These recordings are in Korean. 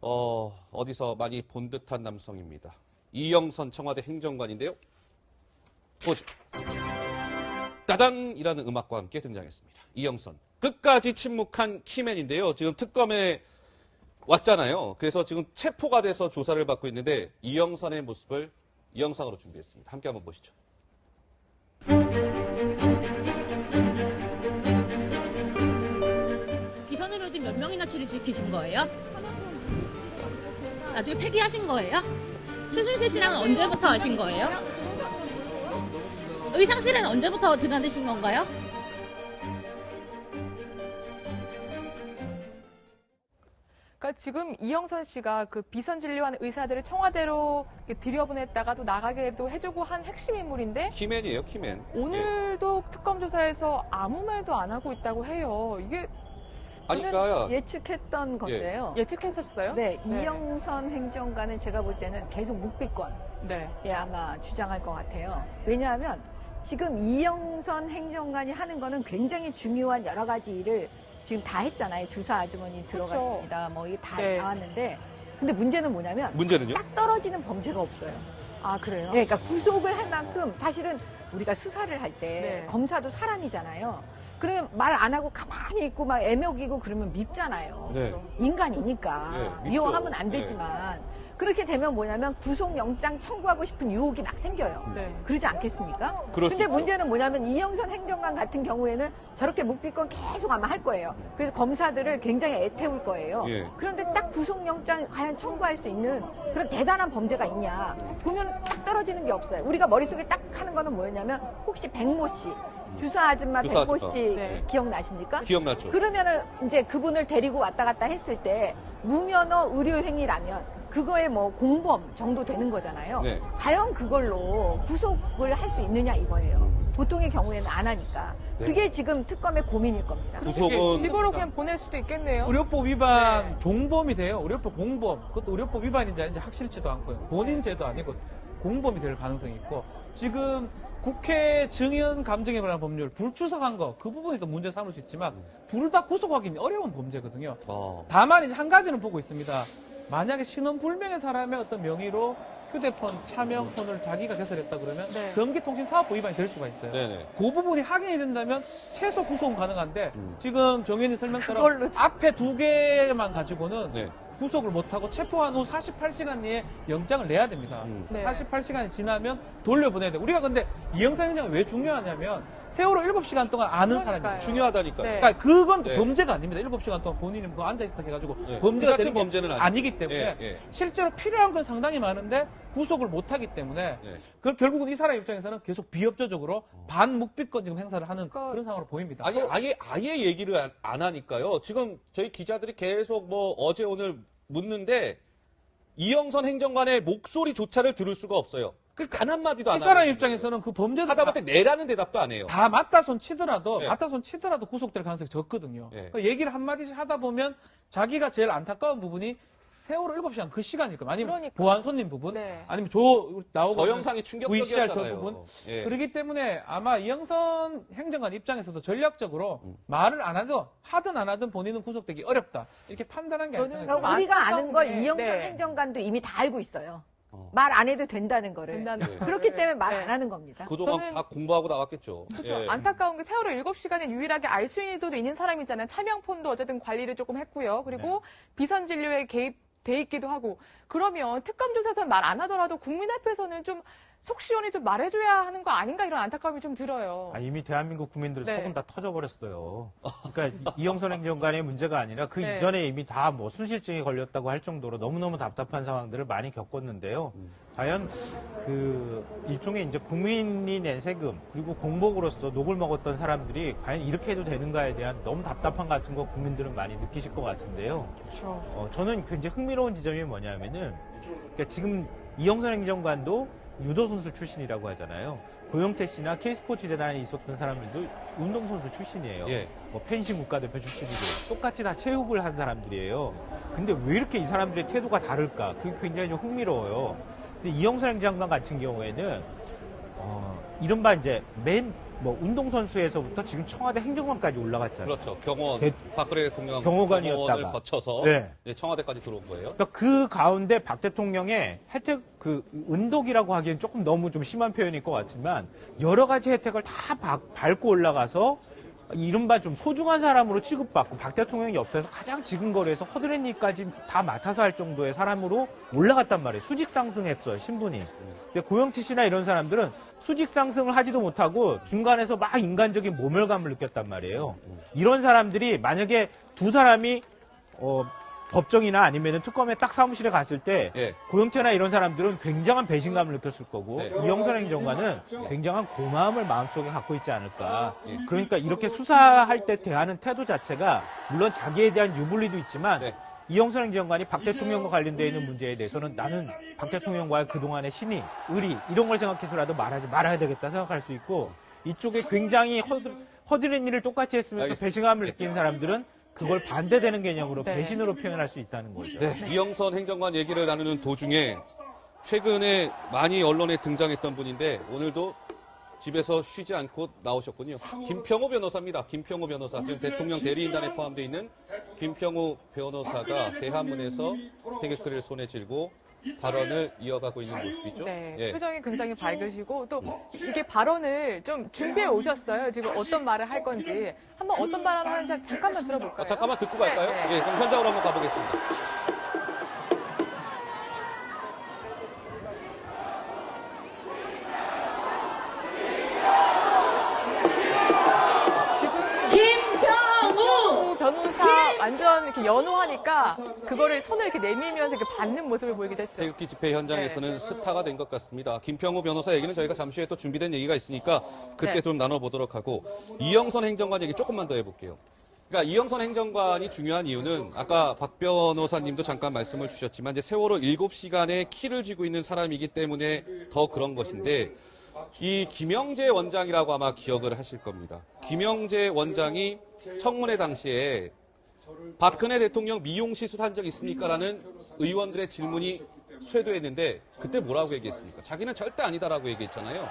어디서 많이 본 듯한 남성입니다. 이영선 청와대 행정관인데요. 보죠. 따당이라는 음악과 함께 등장했습니다. 이영선. 끝까지 침묵한 키맨인데요. 지금 특검에 왔잖아요. 그래서 지금 체포가 돼서 조사를 받고 있는데 이영선의 모습을 이 영상으로 준비했습니다. 함께 한번 보시죠. 비선으로 지금 몇 명이나 출입시키신 거예요? 나중에 폐기하신 거예요? 최순실 씨랑은 언제부터 하신 거예요? 의상실에는 언제부터 드나드신 건가요? 그러니까 지금 이영선 씨가 그 비선 진료하는 의사들을 청와대로 들여보냈다가 또 나가게도 해주고 한 핵심 인물인데 키맨이에요, 키맨. 오늘도 특검 조사에서 아무 말도 안 하고 있다고 해요. 이게 그러니까 예측했던 건데요. 예측했었어요? 네, 이영선 행정관은 제가 볼 때는 계속 묵비권 네. 아마 주장할 것 같아요. 왜냐하면 지금 이영선 행정관이 하는 거는 굉장히 중요한 여러 가지 일을 지금 다 했잖아요. 주사 아주머니 들어갔습니다. 뭐 이게 다 네. 나왔는데 근데 문제는 뭐냐면 문제는요? 딱 떨어지는 범죄가 없어요. 아, 그래요? 네, 그러니까 구속을 할 만큼 사실은 우리가 수사를 할 때 네. 검사도 사람이잖아요. 그러면 말 안 하고 가만히 있고 막 애먹이고 그러면 밉잖아요. 네. 인간이니까 네, 밉죠. 미워하면 안 되지만 그렇게 되면 뭐냐면 구속영장 청구하고 싶은 유혹이 막 생겨요. 네. 그러지 않겠습니까? 그럴 수 근데 있죠. 문제는 뭐냐면 이영선 행정관 같은 경우에는 저렇게 묵비권 계속 아마 할 거예요. 그래서 검사들을 굉장히 애태울 거예요. 예. 그런데 딱 구속영장 과연 청구할 수 있는 그런 대단한 범죄가 있냐 보면 딱 떨어지는 게 없어요. 우리가 머릿속에 딱 하는 거는 뭐였냐면 혹시 백모 씨 주사 아줌마 주사 백모 아줌마. 씨 네. 기억나십니까? 기억나죠? 그러면은 이제 그분을 데리고 왔다 갔다 했을 때 무면허 의료 행위라면 그거에 뭐 공범 정도 되는 거잖아요. 네. 과연 그걸로 구속을 할 수 있느냐 이거예요. 보통의 경우에는 안 하니까. 네. 그게 지금 특검의 고민일 겁니다. 구속은 집으로 그냥 보낼 수도 있겠네요. 의료법 위반 네. 종범이 돼요. 의료법 공범. 그것도 의료법 위반인지 아닌지 확실치도 않고요. 본인죄도 아니고 공범이 될 가능성이 있고 지금 국회 증인 감정에 관한 법률 불출석한 거 그 부분에서 문제 삼을 수 있지만 둘 다 구속하기는 어려운 범죄거든요. 다만 이제 한 가지는 보고 있습니다. 만약에 신원 불명의 사람의 어떤 명의로 휴대폰 차명폰을 자기가 개설했다 그러면 네. 전기통신사업부 위반이 될 수가 있어요. 네네. 그 부분이 확인이 된다면 최소 구속은 가능한데 음. 지금 정현이 설명처럼 그걸로 앞에 두 개만 가지고는 네. 구속을 못하고 체포한 후 48시간 내에 영장을 내야 됩니다. 네. 48시간이 지나면 돌려보내야 돼요. 우리가 근데 이영선 행정이 왜 중요하냐면 세월호 7시간 동안 아는 그러니까요. 사람이에요. 중요하다니까요. 네. 그러니까 그건 네. 범죄가 아닙니다. 7시간 동안 본인이 뭐 앉아있다 해가지고 네. 범죄가 그 되는 자체는 게 범죄는 아니기 때문에 예, 예. 실제로 필요한 건 상당히 많은데 구속을 못하기 때문에 네. 결국은 이 사람 입장에서는 계속 비협조적으로 반묵비권 지금 행사를 하는 그러니까 그런 상황으로 보입니다. 아예 얘기를 안 하니까요. 지금 저희 기자들이 계속 뭐 어제 오늘 묻는데 이영선 행정관의 목소리조차를 들을 수가 없어요. 그 단 한마디도 안 이 사람 하는 입장에서는 그 범죄자 하다못해 내라는 대답도 안 해요. 다 맞다 손 치더라도 네. 맞다 손 치더라도 구속될 가능성이 적거든요. 네. 그러니까 얘기를 한마디씩 하다 보면 자기가 제일 안타까운 부분이 세월호 7시간 그 시간일 거예요. 아니면 그러니까. 보안 손님 부분, 네. 아니면 나오고 저 영상이 VCR 저 충격적이었잖아요. 부분. 예. 그렇기 때문에 아마 이영선 행정관 입장에서도 전략적으로 말을 안 하든 안 하든 본인은 구속되기 어렵다. 이렇게 판단한 게 저는 아니잖아요. 그러니까 우리가 아는 걸 안타까운데, 이영선 네. 행정관도 이미 다 알고 있어요. 말 안 해도 된다는 거를. 된다는 네. 그렇기 거를. 때문에 말 네. 안 하는 겁니다. 그동안 저는- 다 공부하고 나왔겠죠. 그렇죠. 예. 안타까운 게 세월호 7시간에 유일하게 알 수 있는 사람이잖아요. 차명폰도 어쨌든 관리를 조금 했고요. 그리고 비선 진료에 개입돼 있기도 하고. 그러면 특검 조사에서 말 안 하더라도 국민 앞에서는 좀 속 시원히 좀 말해줘야 하는 거 아닌가 이런 안타까움이 좀 들어요. 이미 대한민국 국민들은 네. 속은 다 터져버렸어요. 그러니까 이영선 행정관의 문제가 아니라 그 네. 이전에 이미 다 뭐 순실증이 걸렸다고 할 정도로 너무너무 답답한 상황들을 많이 겪었는데요. 과연 그 일종의 이제 국민이 낸 세금 그리고 공복으로서 녹을 먹었던 사람들이 과연 이렇게 해도 되는가에 대한 너무 답답함 같은 거 국민들은 많이 느끼실 것 같은데요. 그렇죠. 저는 굉장히 흥미로운 지점이 뭐냐면은 그러니까 지금 이영선 행정관도 유도 선수 출신이라고 하잖아요. 고영태 씨나 K스포츠 재단에 있었던 사람들도 운동선수 출신이에요. 예. 뭐 펜싱 국가대표 출신이고 똑같이 다 체육을 한 사람들이에요. 근데 왜 이렇게 이 사람들의 태도가 다를까? 그게 굉장히 좀 흥미로워요. 근데 이영선 행정관 같은 경우에는 이른바 이제 맨 뭐 운동선수에서부터 지금 청와대 행정관까지 올라갔잖아요. 그렇죠. 경호원, 대- 박근혜 대통령 경호관이었다가. 경호원을 거쳐서 네. 예, 청와대까지 들어온 거예요. 그러니까 그 가운데 박 대통령의 혜택, 그 은덕이라고 하기엔 조금 너무 좀 심한 표현일 것 같지만 여러 가지 혜택을 다 밟고 올라가서 이른바 좀 소중한 사람으로 취급받고 박 대통령 옆에서 가장 지근거리에서 허드렛 일까지 다 맡아서 할 정도의 사람으로 올라갔단 말이에요. 수직 상승했어요, 신분이. 근데 고영태 씨나 이런 사람들은 수직 상승을 하지도 못하고 중간에서 막 인간적인 모멸감을 느꼈단 말이에요. 이런 사람들이 만약에 두 사람이 법정이나 아니면 특검에 딱 사무실에 갔을 때 예. 고영태나 이런 사람들은 굉장한 배신감을 느꼈을 거고 네. 이영선 행정관은 굉장한 고마움을 마음속에 갖고 있지 않을까. 예. 그러니까 이렇게 수사할 때 대하는 태도 자체가 물론 자기에 대한 유불리도 있지만 네. 이영선 행정관이 박 대통령과 관련되어 있는 문제에 대해서는 나는 박 대통령과의 그동안의 신의, 의리 이런 걸 생각해서라도 말하지 말아야 되겠다 생각할 수 있고 이쪽에 굉장히 허드렛 일을 똑같이 했으면서 알겠습니다. 배신감을 느끼는 사람들은 그걸 반대되는 개념으로 네. 배신으로 표현할 수 있다는 거죠. 네, 이영선 행정관 얘기를 나누는 도중에 최근에 많이 언론에 등장했던 분인데 오늘도 집에서 쉬지 않고 나오셨군요. 김평호 변호사입니다. 김평호 변호사. 지금 대통령 대리인단에 포함되어 있는 김평호 변호사가 대한문에서 태극기를 손에 쥐고 발언을 이어가고 있는 모습이죠. 네, 예. 표정이 굉장히 밝으시고 또 이게 발언을 좀 준비해 오셨어요. 지금 어떤 말을 할 건지 한번 어떤 발언을 하는지 잠깐만 들어볼까요? 잠깐만 듣고 갈까요? 네, 네. 예, 그럼 현장으로 한번 가보겠습니다. 김평우! 변호사 완전 이렇게 연호하니까 그거를 손을 이렇게 내밀면서 이렇게 받는 모습을 보이기도 했죠. 태극기 집회 현장에서는 스타가 된 것 같습니다. 김평우 변호사 얘기는 저희가 잠시 후에 또 준비된 얘기가 있으니까 그때 네. 좀 나눠보도록 하고 이영선 행정관 얘기 조금만 더 해볼게요. 그러니까 이영선 행정관이 중요한 이유는 아까 박 변호사님도 잠깐 말씀을 주셨지만 이제 세월호 7시간에 키를 쥐고 있는 사람이기 때문에 더 그런 것인데 이 김영재 원장이라고 아마 기억을 하실 겁니다. 김영재 원장이 청문회 당시에 박근혜 대통령 미용 시술한 적 있습니까? 라는 의원들의 질문이 쇄도했는데 그때 뭐라고 얘기했습니까? 자기는 절대 아니다라고 얘기했잖아요.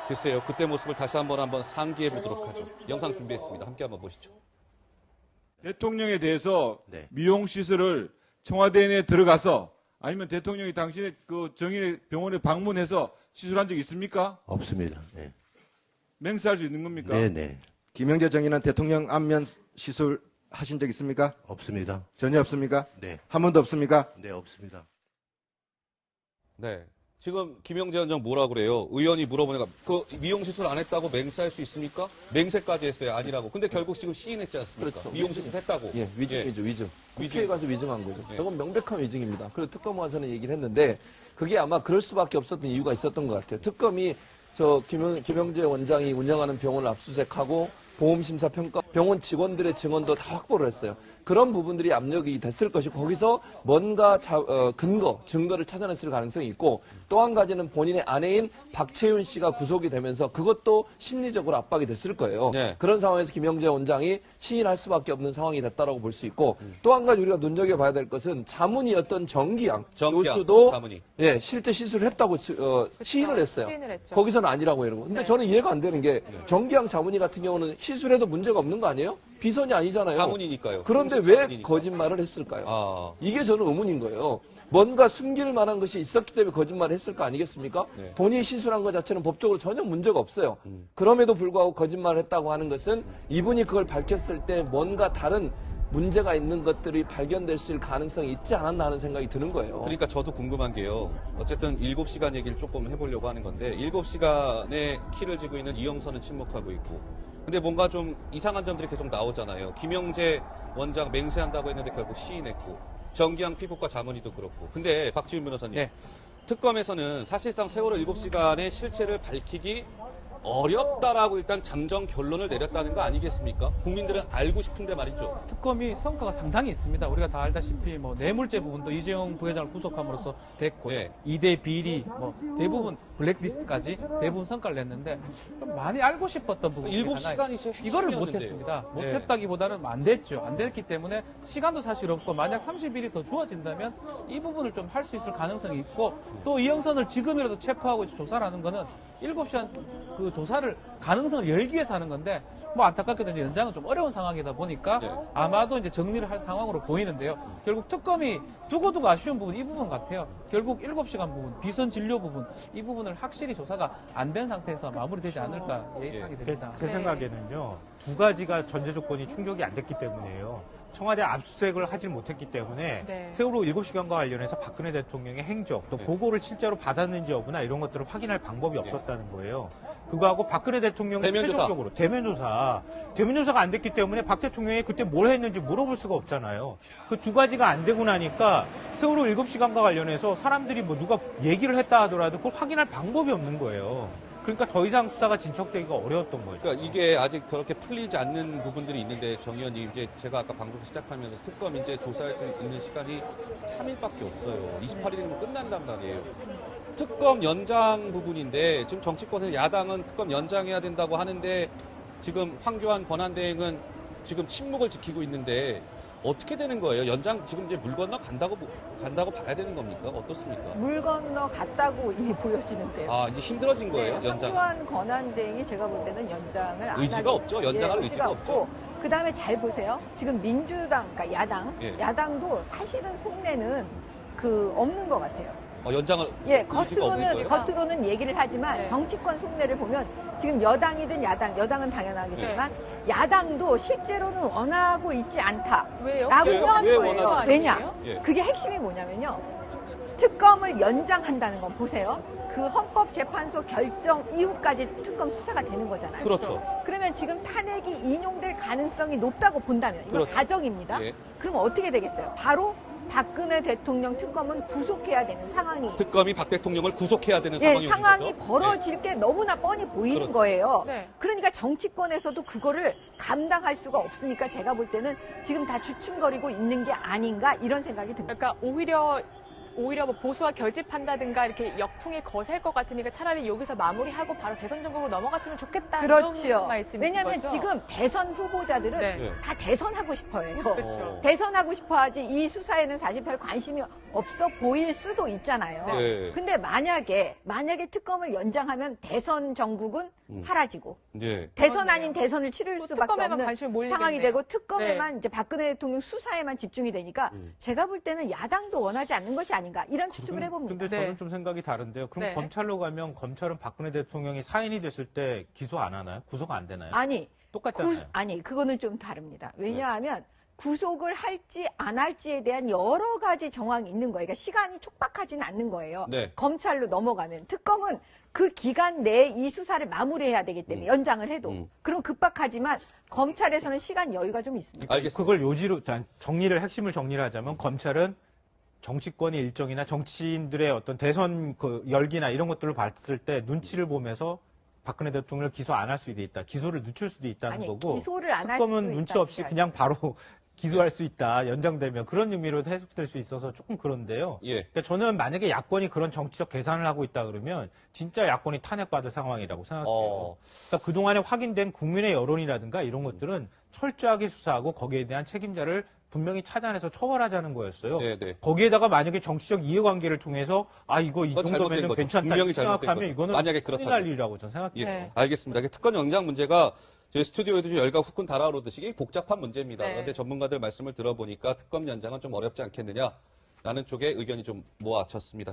글쎄요. 그때 모습을 다시 한번 상기해 보도록 하죠. 영상 준비했습니다. 함께 한번 보시죠. 대통령에 대해서 네. 미용 시술을 청와대 내에 들어가서 아니면 대통령이 당신의 그 정인의 병원에 방문해서 시술한 적 있습니까? 없습니다. 네. 맹세할 수 있는 겁니까? 네네. 김영재 정의는 대통령 안면 시술 하신 적 있습니까? 없습니다. 전혀 없습니까? 네. 한 번도 없습니까? 네, 없습니다. 네. 지금 김영재 원장 뭐라 그래요? 의원이 물어보니까 그 미용 시술 안 했다고 맹세할 수 있습니까? 맹세까지 했어요. 아니라고. 근데 결국 지금 시인했지 않습니까? 그렇죠. 미용 시술 했다고. 예, 위증이죠, 위증. 국회에 가서 위증한 거죠. 네. 저건 명백한 위증입니다. 그리고 특검 와서는 얘기를 했는데 그게 아마 그럴 수밖에 없었던 이유가 있었던 것 같아요. 특검이 김영재 원장이 운영하는 병원을 압수수색하고 보험심사평가 병원 직원들의 증언도 다 확보를 했어요. 그런 부분들이 압력이 됐을 것이고 거기서 뭔가 증거를 찾아냈을 가능성이 있고 또 한 가지는 본인의 아내인 박채윤 씨가 구속이 되면서 그것도 심리적으로 압박이 됐을 거예요. 네. 그런 상황에서 김영재 원장이 시인할 수밖에 없는 상황이 됐다라고 볼 수 있고 또 한 가지 우리가 눈여겨봐야 될 것은 자문이었던 정기양 교수도 자문이. 예, 실제 시술을 했다고 시인을 했어요. 시인을 했죠. 거기서는 아니라고 이러고. 근데 네. 저는 이해가 안 되는 게 정기양 자문이 같은 경우는 시술해도 문제가 없는 거 아니에요? 비선이 아니잖아요. 자문이니까요. 그런데 공식 왜 자문이니까. 거짓말을 했을까요? 아. 이게 저는 의문인 거예요. 뭔가 숨길 만한 것이 있었기 때문에 거짓말을 했을 거 아니겠습니까? 네. 본인이 시술한 것 자체는 법적으로 전혀 문제가 없어요. 그럼에도 불구하고 거짓말을 했다고 하는 것은 이분이 그걸 밝혔을 때 뭔가 다른 문제가 있는 것들이 발견될 수 있을 가능성이 있지 않았나 하는 생각이 드는 거예요. 그러니까 저도 궁금한 게요. 어쨌든 7시간 얘기를 조금 해보려고 하는 건데 7시간에 키를 쥐고 있는 이영선은 침묵하고 있고 근데 뭔가 좀 이상한 점들이 계속 나오잖아요. 김영재 원장 맹세한다고 했는데 결국 시인했고 정기양 피부과 자문의도 그렇고 근데 박지훈 변호사님 네. 특검에서는 사실상 세월호 7시간의 실체를 밝히기 어렵다라고 일단 잠정 결론을 내렸다는 거 아니겠습니까? 국민들은 알고 싶은데 말이죠. 특검이 성과가 상당히 있습니다. 우리가 다 알다시피 뭐 뇌물죄 부분도 이재용 부회장을 구속함으로써 됐고 네. 2대 비리 뭐 대부분 블랙리스트까지 대부분 성과를 냈는데 좀 많이 알고 싶었던 부분 7시간이 진짜 이거를 핵심이었는데요. 못했습니다. 네. 못했다기보다는 안 됐죠. 안 됐기 때문에 시간도 사실 없고 만약 30일이 더 주어진다면 이 부분을 좀 할 수 있을 가능성이 있고 또 이영선을 지금이라도 체포하고 조사를 하는 거는 7시간 그 그 조사를 가능성을 열기 위해서 하는 건데 뭐 안타깝게도 이제 연장은 좀 어려운 상황이다 보니까 네. 아마도 이제 정리를 할 상황으로 보이는데요. 결국 특검이 두고두고 아쉬운 부분 이 부분 같아요. 결국 7시간 부분, 비선 진료 부분 이 부분을 확실히 조사가 안 된 상태에서 마무리되지 않을까 예상이 됩니다. 제 생각에는요, 두 가지가 전제 조건이 충족이 안 됐기 때문이에요. 청와대 압수수색을 하지 못했기 때문에 네. 세월호 7시간과 관련해서 박근혜 대통령의 행적, 또 네. 보고를 실제로 받았는지 여부나 이런 것들을 확인할 방법이 없었다는 거예요. 그거하고 박근혜 대통령이 대면 조사. 최종적으로 대면 조사가 안 됐기 때문에 박 대통령이 그때 뭘 했는지 물어볼 수가 없잖아요. 그 두 가지가 안 되고 나니까 세월호 7시간과 관련해서 사람들이 뭐 누가 얘기를 했다 하더라도 그걸 확인할 방법이 없는 거예요. 그러니까 더 이상 수사가 진척되기가 어려웠던 거죠. 그러니까 이게 아직 그렇게 풀리지 않는 부분들이 있는데 정 의원님 이제 제가 아까 방송 시작하면서 특검 이제 조사할 수 있는 시간이 3일밖에 없어요. 28일이면 끝난단 말이에요. 특검 연장 부분인데 지금 정치권에서 야당은 특검 연장해야 된다고 하는데 지금 황교안 권한대행은 지금 침묵을 지키고 있는데 어떻게 되는 거예요? 연장 지금 이제 물 건너 간다고 봐야 되는 겁니까? 어떻습니까? 물 건너 갔다고 이미 보여지는데요. 아 이제 힘들어진 거예요? 네, 연장. 황교안 권한대행이 제가 볼 때는 연장을 안 의지가 하고, 없죠. 연장할 예, 의지가 없죠. 그 다음에 잘 보세요. 지금 민주당, 그러니까 야당, 예. 야당도 사실은 속내는 없는 것 같아요. 연장을 예, 의지가 없는 거예요? 겉으로는 얘기를 하지만 네. 정치권 속내를 보면 지금 여당이든 여당은 당연하겠지만 야당도 실제로는 원하고 있지 않다. 왜요? 라고 왜요? 한 왜 거예요. 원하지 왜냐? 않아요? 예. 그게 핵심이 뭐냐면요. 특검을 연장한다는 건 보세요. 그 헌법재판소 결정 이후까지 특검 수사가 되는 거잖아요. 그렇죠. 그러면 지금 탄핵이 인용될 가능성이 높다고 본다면 이건 그렇죠. 가정입니다. 예. 그럼 어떻게 되겠어요? 바로 박근혜 대통령 특검은 구속해야 되는 상황이 특검이 박 대통령을 구속해야 되는 예, 상황이 상황이 오는 거죠? 벌어질 게 너무나 뻔히 보이는 그렇죠. 거예요. 네. 그러니까 정치권에서도 그거를 감당할 수가 없으니까 제가 볼 때는 지금 다 주춤거리고 있는 게 아닌가 이런 생각이 듭니다. 그러니까 오히려 뭐 보수와 결집한다든가 이렇게 역풍이 거셀 것 같으니까 차라리 여기서 마무리하고 바로 대선 전국으로 넘어갔으면 좋겠다. 그렇지요. 이런 말씀이신 왜냐하면 거죠? 지금 대선 후보자들은 네. 네. 다 대선하고 싶어해요. 그렇죠. 대선하고 싶어하지 이 수사에는 사실 별 관심이 없어 보일 수도 있잖아요. 네. 근데 만약에 특검을 연장하면 대선 전국은 사라지고 네. 대선 그러네요. 아닌 대선을 치를 또 수밖에 특검에만 없는 관심이 몰리겠네요. 상황이 되고 특검에만 이제 박근혜 대통령 수사에만 집중이 되니까 음. 제가 볼 때는 야당도 원하지 않는 것이 아닌가 이런 추측을 해봅니다. 근데 네. 저는 좀 생각이 다른데요. 그럼 네. 검찰로 가면 검찰은 박근혜 대통령이 사인이 됐을 때 기소 안 하나요? 구속 안 되나요? 아니 똑같잖아요. 그거는 좀 다릅니다. 네. 왜냐하면 구속을 할지 안 할지에 대한 여러 가지 정황이 있는 거예요. 그러니까 시간이 촉박하지는 않는 거예요. 네. 검찰로 넘어가면 특검은 그 기간 내에 이 수사를 마무리해야 되기 때문에 연장을 해도 그럼 급박하지만 검찰에서는 시간 여유가 좀 있습니다. 알겠습니다. 그걸 요지로 핵심을 정리를 하자면 검찰은 정치권의 일정이나 정치인들의 어떤 대선 그 열기나 이런 것들을 봤을 때 눈치를 보면서 박근혜 대통령을 기소 안 할 수도 있다. 기소를 늦출 수도 있다는 아니, 거고 기소를 안 할 특검은 수도 눈치 있다는 없이 게 그냥 바로 기소할 수 있다. 연장되면 그런 의미로 해석될 수 있어서 조금 그런데요. 예. 그러니까 저는 만약에 야권이 그런 정치적 계산을 하고 있다 그러면 진짜 야권이 탄핵받을 상황이라고 생각해요. 그러니까 그동안에 확인된 국민의 여론이라든가 이런 것들은 철저하게 수사하고 거기에 대한 책임자를 분명히 찾아내서 처벌하자는 거였어요. 네네. 거기에다가 만약에 정치적 이해관계를 통해서 이 그건 잘못된 정도면 거죠. 괜찮다 분명히 잘못된 생각하면 거죠. 이거는 만약에 큰일 그렇다면. 날 일이라고 저는 생각해요. 예. 네. 알겠습니다. 특검 연장 문제가 저희 스튜디오에도 좀 열과 후끈 달아오르듯이 이게 복잡한 문제입니다. 네. 그런데 전문가들 말씀을 들어보니까 특검 연장은 좀 어렵지 않겠느냐라는 쪽의 의견이 좀 모아졌습니다.